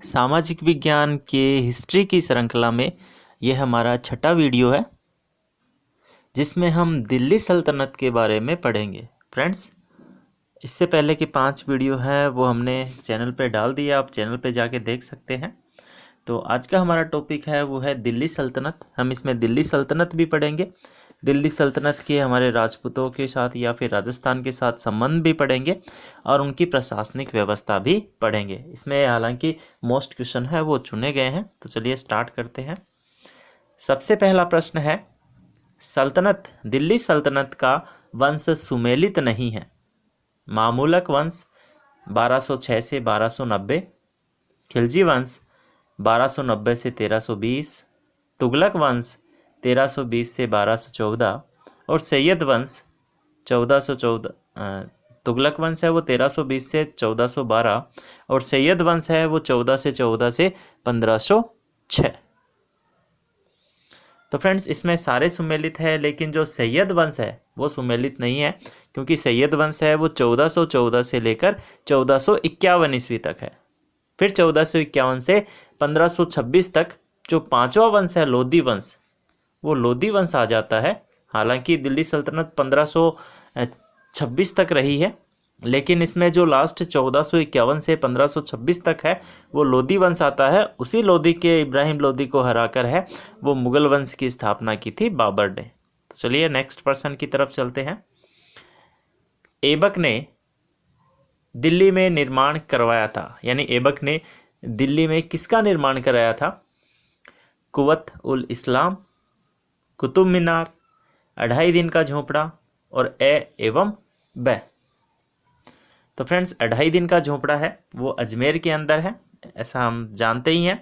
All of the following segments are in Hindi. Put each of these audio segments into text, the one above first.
सामाजिक विज्ञान के हिस्ट्री की श्रृंखला में यह हमारा छठा वीडियो है जिसमें हम दिल्ली सल्तनत के बारे में पढ़ेंगे। फ्रेंड्स, इससे पहले की 5 वीडियो हैं वो हमने चैनल पे डाल दिया, आप चैनल पे जाके देख सकते हैं। तो आज का हमारा टॉपिक है वो है दिल्ली सल्तनत। हम इसमें दिल्ली सल्तनत भी पढ़ेंगे, दिल्ली सल्तनत के हमारे राजपूतों के साथ या फिर राजस्थान के साथ संबंध भी पढ़ेंगे और उनकी प्रशासनिक व्यवस्था भी पढ़ेंगे। इसमें हालांकि मोस्ट क्वेश्चन है वो चुने गए हैं। तो चलिए स्टार्ट करते हैं। सबसे पहला प्रश्न है, सल्तनत दिल्ली सल्तनत का वंश सुमेलित नहीं है। मामूलक वंश 1206 से 1290, खिलजी वंश 1290 से 1320, तुगलक वंश 1320 से 1214 और सैयद वंश 1414। तुगलक वंश है वो 1320 से 1412 और सैयद वंश है वो 14 से 1506। तो फ्रेंड्स, इसमें सारे सुमेलित है, लेकिन जो सैयद वंश है वो सुमेलित नहीं है, क्योंकि सैयद वंश है वो 1414 से लेकर 1451 ईस्वी तक है। फिर 1451 से 1526 तक जो पांचवा वंश है लोधी वंश, वो लोधी वंश आ जाता है। हालांकि दिल्ली सल्तनत 1526 तक रही है, लेकिन इसमें जो लास्ट 1451 से 1526 तक है वो लोधी वंश आता है। उसी लोधी के इब्राहिम लोधी को हराकर है वो मुगल वंश की स्थापना की थी बाबर ने। तो चलिए नेक्स्ट पर्सन की तरफ चलते हैं। ऐबक ने दिल्ली में निर्माण करवाया था, यानी ऐबक ने दिल्ली में किसका निर्माण कराया था? कुवत उल इस्लाम, कुतुब मीनार, 2.5 दिन का झोपड़ा और ए एवं ब। तो फ्रेंड्स, 2.5 दिन का झोपड़ा है वो अजमेर के अंदर है, ऐसा हम जानते ही हैं।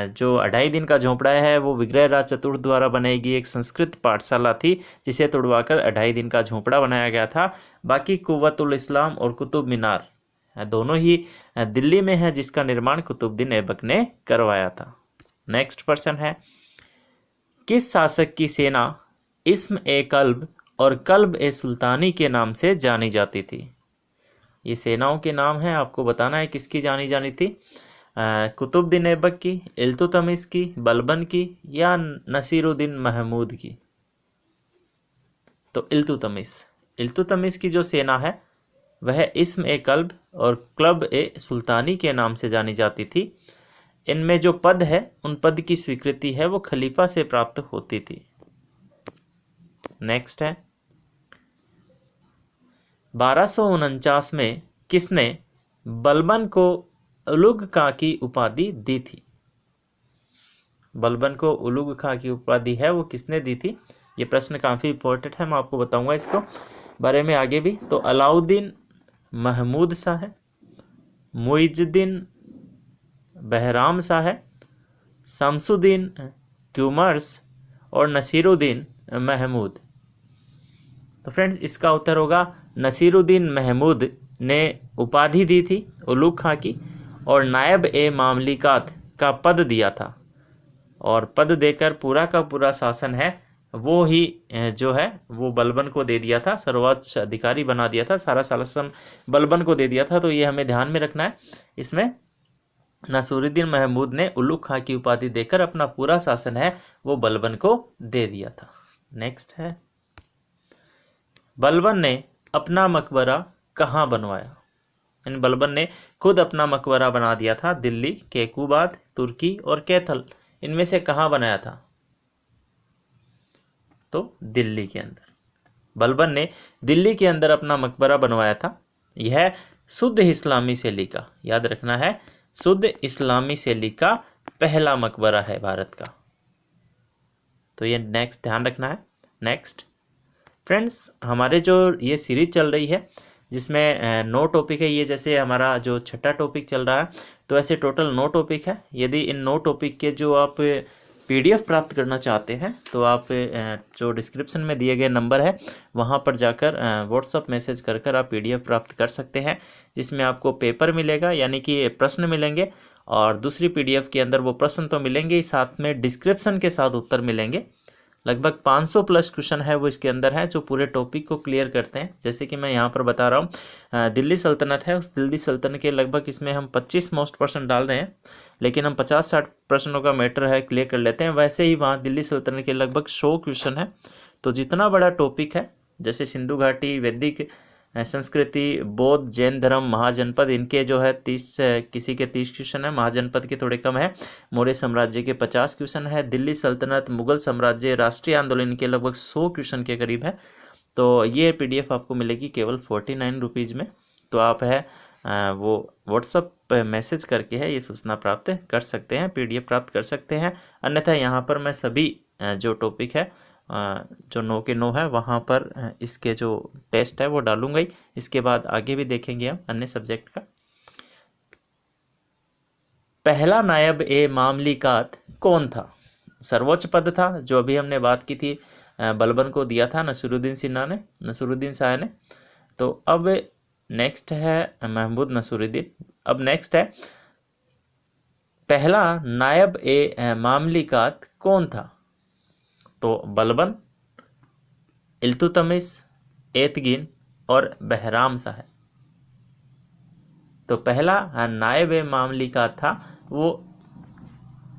जो 2.5 दिन का झोपड़ा है वो विग्रह राज चतुर्थ द्वारा बनाई गई एक संस्कृत पाठशाला थी, जिसे तुड़वाकर 2.5 दिन का झोपड़ा बनाया गया था। बाकी कुव्वत उल इस्लाम और कुतुब मीनार दोनों ही दिल्ली में है, जिसका निर्माण कुतुबुद्दीन ऐबक ने करवाया था। नेक्स्ट पर्सन है, किस शासक की सेना इस्म ए कल्ब और कल्ब ए सुल्तानी के नाम से जानी जाती थी? ये सेनाओं के नाम हैं, आपको बताना है किसकी जानी थी। कुतुबुद्दीन ऐबक की, इल्तुतमिश की, बलबन की या नसीरुद्दीन महमूद की? तो इल्तुतमिश की जो सेना है वह इस्म ए कल्ब और क्लब ए सुल्तानी के नाम से जानी जाती थी। इनमें जो पद है उन पद की स्वीकृति है वो खलीफा से प्राप्त होती थी। नेक्स्ट है, 1249 में किसने बलबन को उलुग खां की उपाधि दी थी? बलबन को उलुग खां की उपाधि है वो किसने दी थी? ये प्रश्न काफ़ी इंपॉर्टेंट है, मैं आपको बताऊंगा इसको बारे में आगे भी। तो अलाउद्दीन महमूद शाह है, मुइजुद्दीन बहराम शाह है, शमसुद्दीन क्यूमर्स और नसीरुद्दीन महमूद। तो फ्रेंड्स, इसका उत्तर होगा नसीरुद्दीन महमूद ने उपाधि दी थी उलुग खां की और नायब ए मामलिकात का पद दिया था, और पद देकर पूरा का पूरा शासन है वो ही जो है वो बलबन को दे दिया था, सर्वोच्च अधिकारी बना दिया था, सारा शासन बलबन को दे दिया था। तो ये हमें ध्यान में रखना है। इसमें नसीरुद्दीन महमूद ने उलुग खां की उपाधि देकर अपना पूरा शासन है वो बलबन को दे दिया था। नेक्स्ट है, बलबन ने अपना मकबरा कहाँ बनवाया? इन बलबन ने खुद अपना मकबरा बना दिया था दिल्ली, केकूबाद, तुर्की और कैथल। इनमें से कहाँ बनाया था? तो दिल्ली के अंदर। बलबन ने दिल्ली के अंदर अपना मकबरा बनवाया था। यह शुद्ध इस्लामी शैली का, याद रखना है, शुद्ध इस्लामी शैली का पहला मकबरा है भारत का। तो ये नेक्स्ट ध्यान रखना है। नेक्स्ट फ्रेंड्स, हमारे जो ये सीरीज चल रही है जिसमें 9 टॉपिक है, ये जैसे हमारा जो छठा टॉपिक चल रहा है, तो ऐसे टोटल 9 टॉपिक है। यदि इन 9 टॉपिक के जो आप PDF प्राप्त करना चाहते हैं तो आप जो डिस्क्रिप्शन में दिए गए नंबर है वहाँ पर जाकर व्हाट्सअप मैसेज कर आप PDF प्राप्त कर सकते हैं, जिसमें आपको पेपर मिलेगा, यानी कि प्रश्न मिलेंगे, और दूसरी PDF के अंदर वो प्रश्न तो मिलेंगे ही, साथ में डिस्क्रिप्शन के साथ उत्तर मिलेंगे। लगभग 500 प्लस क्वेश्चन है वो इसके अंदर है जो पूरे टॉपिक को क्लियर करते हैं। जैसे कि मैं यहाँ पर बता रहा हूँ, दिल्ली सल्तनत है, उस दिल्ली सल्तनत के लगभग इसमें हम 25 मोस्ट पर्सन डाल रहे हैं, लेकिन हम 50-60 प्रश्नों का मैटर है क्लियर कर लेते हैं। वैसे ही वहाँ दिल्ली सल्तनत के लगभग 100 क्वेश्चन है। तो जितना बड़ा टॉपिक है, जैसे सिंधु घाटी, वैदिक संस्कृति, बौद्ध, जैन धर्म, महाजनपद, इनके जो है 30, किसी के 30 क्वेश्चन है, महाजनपद के थोड़े कम है, मौर्य साम्राज्य के 50 क्वेश्चन है, दिल्ली सल्तनत, मुगल साम्राज्य, राष्ट्रीय आंदोलन के लगभग 100 क्वेश्चन के करीब है। तो ये PDF आपको मिलेगी केवल 49 रुपीज़ में। तो आप है वो व्हाट्सअप पर मैसेज करके है ये सूचना प्राप्त कर सकते हैं, PDF प्राप्त कर सकते हैं। अन्यथा यहाँ पर मैं सभी जो टॉपिक है जो 9 के 9 है वहाँ पर इसके जो टेस्ट है वो डालूंगा ही। इसके बाद आगे भी देखेंगे हम अन्य सब्जेक्ट का। पहला नायब ए मामलिकात कौन था? सर्वोच्च पद था जो अभी हमने बात की थी, बलबन को दिया था नसरुद्दीन शाह ने। तो अब नेक्स्ट है महमूद नसरुद्दीन। अब नेक्स्ट है पहला नायब ए मामलिकात कौन था? तो बलबन, इल्तुतमिश, एतगिन और बहराम शाह है। तो पहला नायब ए मामलिकात था वो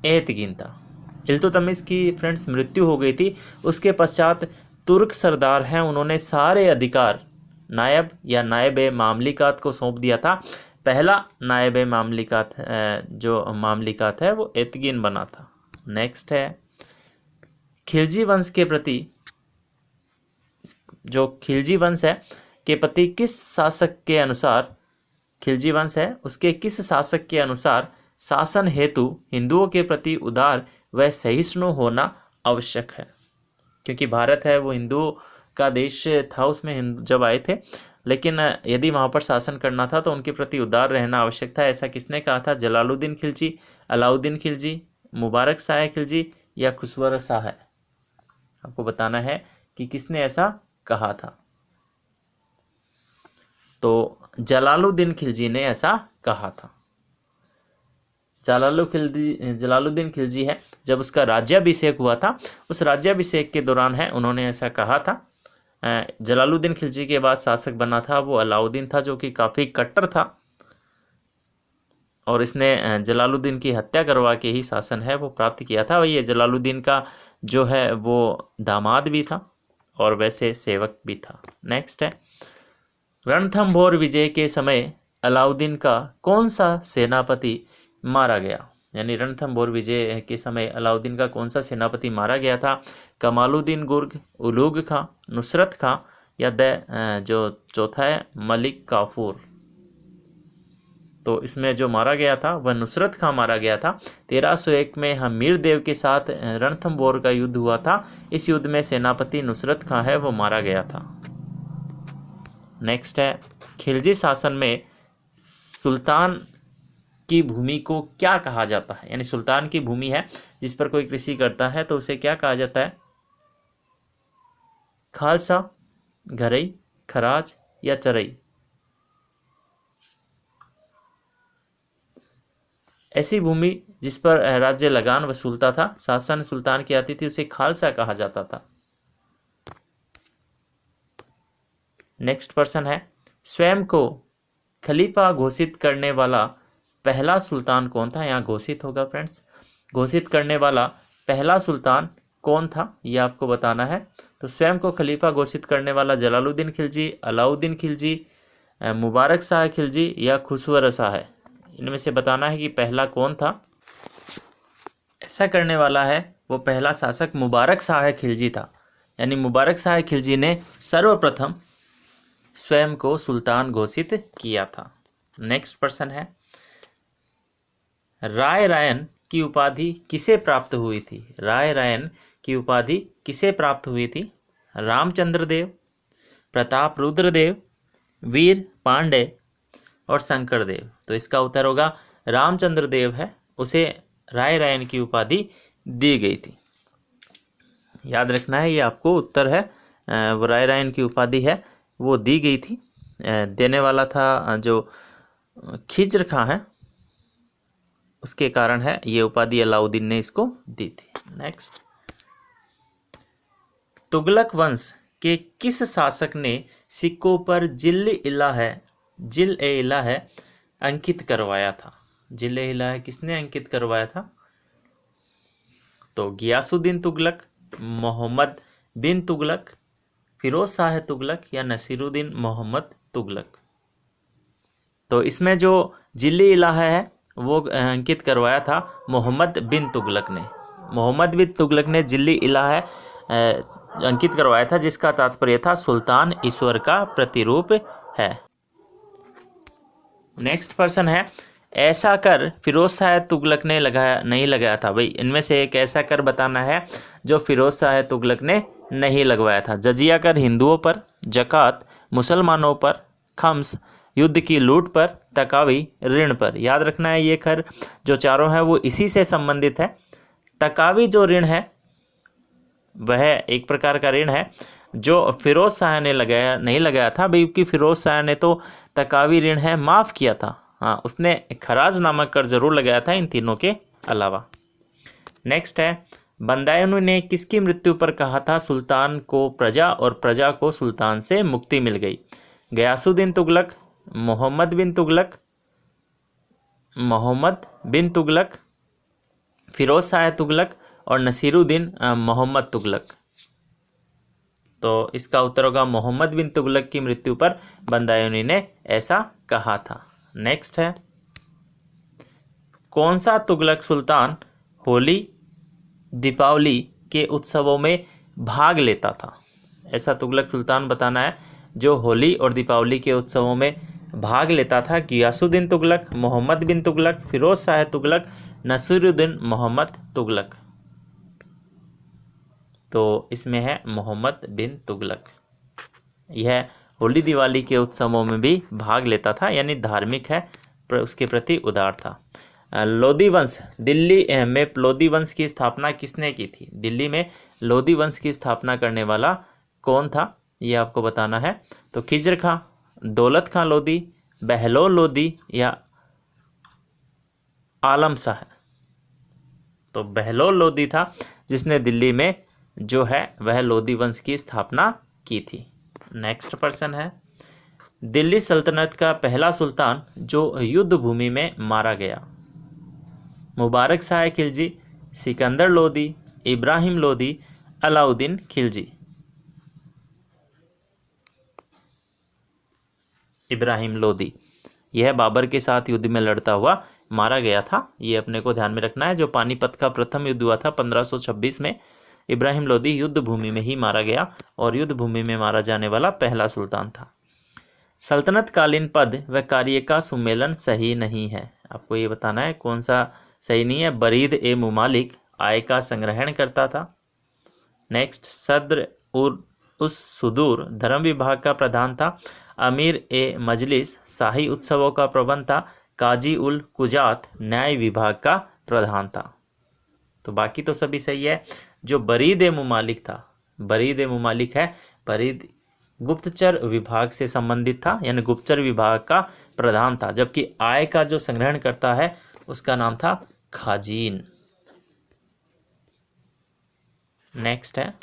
एतगिन था। इल्तुतमिश की फ्रेंड्स मृत्यु हो गई थी, उसके पश्चात तुर्क सरदार हैं, उन्होंने सारे अधिकार नायब या नायब ए मामलिकात को सौंप दिया था। पहला नायब ए मामलिकात जो मामलिकात है वो एतगिन बना था। नेक्स्ट है खिलजी वंश के प्रति, जो खिलजी वंश है के प्रति किस शासक के अनुसार, खिलजी वंश है उसके किस शासक के अनुसार शासन हेतु हिंदुओं के प्रति उदार व सहिष्णु होना आवश्यक है? क्योंकि भारत है वो हिंदुओं का देश था, उसमें हिंदू जब आए थे, लेकिन यदि वहाँ पर शासन करना था तो उनके प्रति उदार रहना आवश्यक था। ऐसा किसने कहा था? जलालुद्दीन खिलजी, अलाउद्दीन खिलजी, मुबारक शाह खिलजी या खुसरो शाह है? आपको बताना है कि किसने ऐसा कहा था। तो जलालुद्दीन खिलजी ने ऐसा कहा था। जलालुद्दीन खिलजी है, जब उसका राज्याभिषेक हुआ था उस राज्याभिषेक के दौरान है उन्होंने ऐसा कहा था। जलालुद्दीन खिलजी के बाद शासक बना था वो अलाउद्दीन था, जो कि काफ़ी कट्टर था और इसने जलालुद्दीन की हत्या करवा के ही शासन है वो प्राप्त किया था। ये जलालुद्दीन का जो है वो दामाद भी था और वैसे सेवक भी था। नेक्स्ट है रणथंभौर विजय के समय अलाउद्दीन का कौन सा सेनापति मारा गया? यानी रणथंभौर विजय के समय अलाउद्दीन का कौन सा सेनापति मारा गया था? कमालुद्दीन गुर्ग, उलूग खां, नुसरत खां या जो चौथा है मलिक काफूर? तो इसमें जो मारा गया था वह नुसरत खां मारा गया था। 1301 में हमीर देव के साथ रणथंभौर का युद्ध हुआ था। इस युद्ध में सेनापति नुसरत खां है वो मारा गया था। नेक्स्ट है खिलजी शासन में सुल्तान की भूमि को क्या कहा जाता है? यानी सुल्तान की भूमि है जिस पर कोई कृषि करता है तो उसे क्या कहा जाता है? खालसा, घरई, खराज या चरई? ऐसी भूमि जिस पर राज्य लगान वसूलता था, शासन सुल्तान की आती थी, उसे खालसा कहा जाता था। नेक्स्ट पर्सन है स्वयं को खलीफा घोषित करने वाला पहला सुल्तान कौन था? यहाँ घोषित होगा फ्रेंड्स। घोषित करने वाला पहला सुल्तान कौन था ये आपको बताना है। तो स्वयं को खलीफा घोषित करने वाला जलालुद्दीन खिलजी, अलाउद्दीन खिलजी, मुबारक शाह खिलजी या खुसरो शाह है? इनमें से बताना है कि पहला कौन था। ऐसा करने वाला है वो पहला शासक मुबारक शाह खिलजी था। यानी मुबारक शाह खिलजी ने सर्वप्रथम स्वयं को सुल्तान घोषित किया था। नेक्स्ट पर्सन है राय रायन की उपाधि किसे प्राप्त हुई थी? राय रायन की उपाधि किसे प्राप्त हुई थी? रामचंद्र देव, प्रताप रुद्र देव, वीर पांडे और शंकर देव? तो इसका उत्तर होगा रामचंद्र देव है, उसे राय रायन की उपाधि दी गई थी। याद रखना है ये आपको उत्तर है, वो राय रायन की उपाधि है वो दी गई थी। देने वाला था जो खिज्र खां है, उसके कारण है ये उपाधि अलाउद्दीन ने इसको दी थी। नेक्स्ट तुगलक वंश के किस शासक ने सिक्कों पर जिल-ए-इला है अंकित करवाया था? जिल-ए-इला है किसने अंकित करवाया था? तो गियासुद्दीन तुगलक, मोहम्मद बिन तुगलक, फिरोज शाह तुगलक या नसीरुद्दीन मोहम्मद तुगलक। तो इसमें जो जिल-ए-इला है वो अंकित करवाया था मोहम्मद बिन तुगलक ने। मोहम्मद बिन तुगलक ने जिल-ए-इला है अंकित करवाया था, जिसका तात्पर्य था सुल्तान ईश्वर का प्रतिरूप है। नेक्स्ट पर्सन है, ऐसा कर फिरोज शाह तुगलक ने नहीं लगाया था। भाई इनमें से एक ऐसा कर बताना है जो फिरोज शाह तुगलक ने नहीं लगवाया था। जजिया कर हिंदुओं पर, जकात मुसलमानों पर, खम्स युद्ध की लूट पर, तकावी ऋण पर। याद रखना है ये कर जो चारों है वो इसी से संबंधित है। तकावी जो ऋण है वह एक प्रकार का ऋण है जो फिरोज शाह ने नहीं लगाया था भाई, क्योंकि फिरोज शाह ने तो तकावी ऋण है माफ़ किया था। हाँ, उसने खराज नामक कर जरूर लगाया था इन तीनों के अलावा। नेक्स्ट है, बदायूं ने किसकी मृत्यु पर कहा था सुल्तान को प्रजा और प्रजा को सुल्तान से मुक्ति मिल गई? गयासुद्दीन तुगलक, मोहम्मद बिन तुगलक, फिरोज शाह तुगलक और नसीरुद्दीन मोहम्मद तुगलक। तो इसका उत्तर होगा मोहम्मद बिन तुगलक की मृत्यु पर बदायूं ने ऐसा कहा था। नेक्स्ट है, कौन सा तुगलक सुल्तान होली दीपावली के उत्सवों में भाग लेता था? ऐसा तुगलक सुल्तान बताना है जो होली और दीपावली के उत्सवों में भाग लेता था। गियासुद्दीन तुगलक, मोहम्मद बिन तुगलक, फिरोज शाह तुगलक, नसीरुद्दीन मोहम्मद तुगलक। तो इसमें है मोहम्मद बिन तुगलक। यह होली दिवाली के उत्सवों में भी भाग लेता था, यानी धार्मिक है, उसके प्रति उदार था। लोधी वंश, दिल्ली में लोधी वंश की स्थापना किसने की थी? दिल्ली में लोधी वंश की स्थापना करने वाला कौन था ये आपको बताना है। तो खिजर खां, दौलत खां लोधी, बहलोल लोधी या आलम शाह। तो बहलोल लोधी था जिसने दिल्ली में जो है वह लोधी वंश की स्थापना की थी। नेक्स्ट पर्सन है, दिल्ली सल्तनत का पहला सुल्तान जो युद्ध भूमि में मारा गया? मुबारक शाह खिलजी, सिकंदर लोधी, इब्राहिम लोधी, अलाउद्दीन खिलजी। इब्राहिम लोधी यह बाबर के साथ युद्ध में लड़ता हुआ मारा गया था। ये अपने को ध्यान में रखना है। जो पानीपत का प्रथम युद्ध हुआ था 1526 में, इब्राहिम लोधी युद्ध भूमि में ही मारा गया और युद्ध भूमि में मारा जाने वाला पहला सुल्तान था। सल्तनत कालीन पद व कार्य का सुमेलन सही नहीं है। आपको ये बताना है कौन सा सही नहीं है। बरीद ए मुमालिक आय का संग्रहण करता था। नेक्स्ट, सद्र उस सुदूर धर्म विभाग का प्रधान था। अमीर ए मजलिस शाही उत्सवों का प्रबंध था। काजी उल कुजात न्याय विभाग का प्रधान था। तो बाकी तो सभी सही है। जो बरीद ए मुमालिक था, बरीद ए मुमालिक है, बरीद गुप्तचर विभाग से संबंधित था, यानी गुप्तचर विभाग का प्रधान था। जबकि आय का जो संग्रहण करता है उसका नाम था खाजीन। नेक्स्ट है,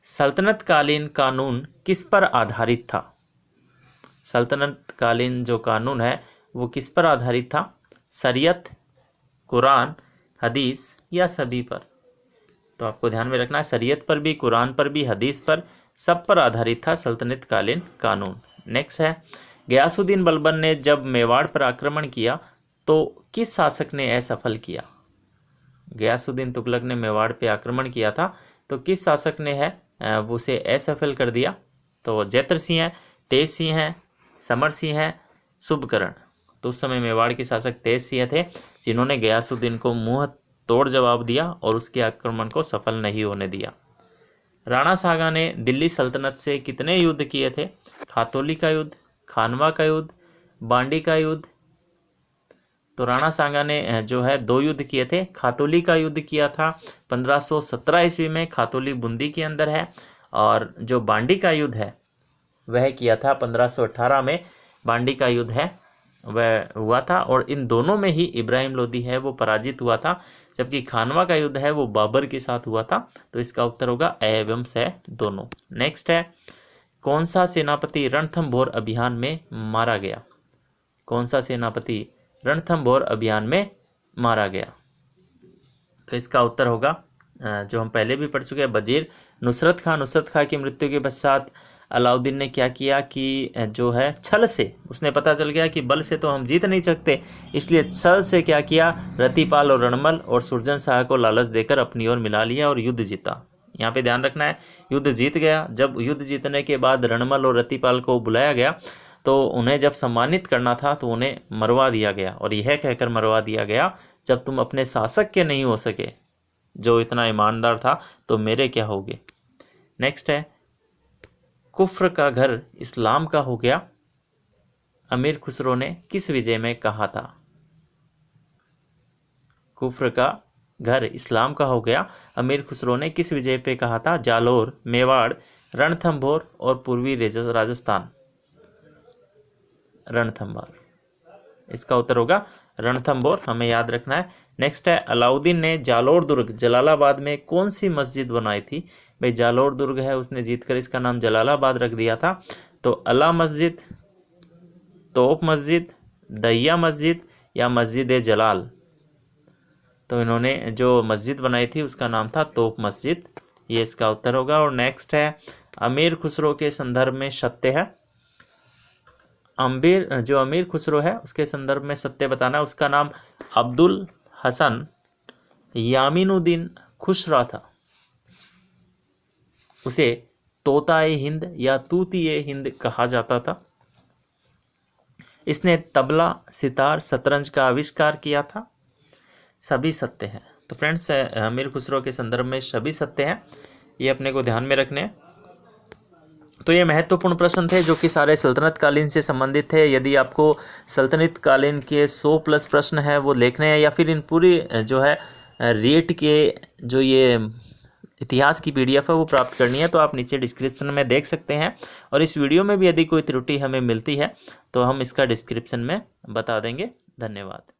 सल्तनत कालीन कानून किस पर आधारित था? सल्तनत कालीन जो कानून है वो किस पर आधारित था? शरीयत, कुरान, हदीस या सभी पर? तो आपको ध्यान में रखना है शरीयत पर भी, कुरान पर भी, हदीस पर, सब पर आधारित था सल्तनत कालीन कानून। नेक्स्ट है, गयासुद्दीन बलबन ने जब मेवाड़ पर आक्रमण किया तो किस शासक ने असफल किया? गयासुद्दीन तुगलक ने मेवाड़ पे आक्रमण किया था तो किस शासक ने है वो उसे असफल कर दिया? तो जैत्र सिंह है, तेज सिंह है, समर सिंह है, शुभकरण। तो उस समय मेवाड़ के शासक तेज सिंह थे जिन्होंने गयासुद्दीन को मुंह तोड़ जवाब दिया और उसके आक्रमण को सफल नहीं होने दिया। राणा सागा ने दिल्ली सल्तनत से कितने युद्ध किए थे? खातौली का युद्ध, खानवा का युद्ध, बांडी का युद्ध। तो राणा सागा ने जो है 2 युद्ध किए थे। खातौली का युद्ध किया था 1517 ईस्वी में, खातौली बूंदी के अंदर है। और जो बांडी का युद्ध है वह किया था 1518 में। बांडी का युद्ध है वह हुआ था, और इन दोनों में ही इब्राहिम लोदी है वो पराजित हुआ था, जबकि खानवा का युद्ध है वो बाबर के साथ हुआ था। तो इसका उत्तर होगा अ एवं स दोनों। नेक्स्ट है, कौन सा सेनापति रणथंभौर अभियान में मारा गया? कौन सा सेनापति रणथंभौर अभियान में मारा गया? तो इसका उत्तर होगा जो हम पहले भी पढ़ चुके हैं, वजीर नुसरत खां। नुसरत खां की मृत्यु के पश्चात अलाउद्दीन ने क्या किया कि जो है छल से, उसने पता चल गया कि बल से तो हम जीत नहीं सकते, इसलिए छल से क्या किया, रतिपाल और रणमल और सुरजन शाह को लालच देकर अपनी ओर मिला लिया और युद्ध जीता। यहाँ पे ध्यान रखना है, युद्ध जीत गया। जब युद्ध जीतने के बाद रणमल और रतिपाल को बुलाया गया तो उन्हें जब सम्मानित करना था तो उन्हें मरवा दिया गया, और यह कहकर मरवा दिया गया, जब तुम अपने शासक के नहीं हो सके, जो इतना ईमानदार था, तो मेरे क्या होगे। नेक्स्ट है, कुफ्र का घर इस्लाम का हो गया, अमीर खुसरो ने किस विजय में कहा था? कुफ्र का घर इस्लाम का हो गया, अमीर खुसरो ने किस विजय पे कहा था? जालोर, मेवाड़, रणथंभौर और पूर्वी राजस्थान। रणथंभौर, इसका उत्तर होगा रणथंभौर, हमें याद रखना है। नेक्स्ट है, अलाउद्दीन ने जालोर दुर्ग जलालाबाद में कौन सी मस्जिद बनाई थी? भाई जालोर दुर्ग है उसने जीतकर इसका नाम जलालाबाद रख दिया था। तो अला मस्जिद, तोप मस्जिद, दहिया मस्जिद या मस्जिद जलाल? तो इन्होंने जो मस्जिद बनाई थी उसका नाम था तोप मस्जिद, ये इसका उत्तर होगा। और नेक्स्ट है, अमीर खुसरो के संदर्भ में सत्य है। अमीर खुसरो है उसके संदर्भ में सत्य बताना है। उसका नाम अब्दुल हसन यामीनुद्दीन खुसरा था। उसे तोताए हिंद या तूतीए हिंद कहा जाता था। इसने तबला, सितार, शतरंज का आविष्कार किया था। सभी सत्य हैं। तो फ्रेंड्स, अमीर खुसरो के संदर्भ में सभी सत्य हैं, ये अपने को ध्यान में रखने हैं। तो ये महत्वपूर्ण प्रश्न थे जो कि सारे सल्तनत कालीन से संबंधित थे। यदि आपको सल्तनत कालीन के 100+ प्रश्न है वो देखने हैं, या फिर इन पूरी जो है रेट के जो ये इतिहास की PDF है वो प्राप्त करनी है, तो आप नीचे डिस्क्रिप्शन में देख सकते हैं। और इस वीडियो में भी यदि कोई त्रुटि हमें मिलती है तो हम इसका डिस्क्रिप्शन में बता देंगे। धन्यवाद।